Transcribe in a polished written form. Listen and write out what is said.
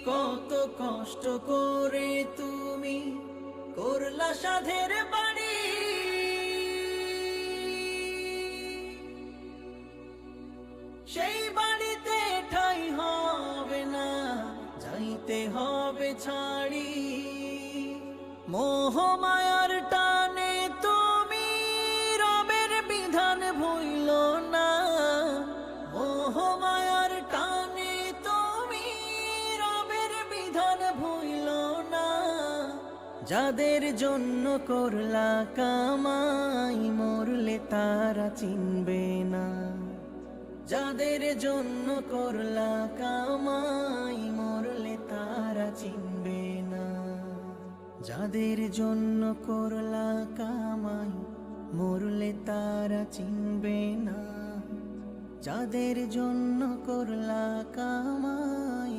কত কষ্ট করে তুমি করলা সাধের বাড়ি, সেই বাড়িতে ঠাঁই হবে না, যাইতে হবে ছাড়ি। মোহ মায়ার টানে তুমি রবের বিধান ভুইল না, মোহ মায়ার টানে তুমি রবের বিধান ভুইল না। যাদের জন্য করলা কামাই মরলে তারা চিনবে না, যাদের জন্য করলা কামাই মরলে তারা চিনবে না, যাদের জন্য করলা কামাই মরলে তারা চিনবে না, যাদের জন্য করলা কামাই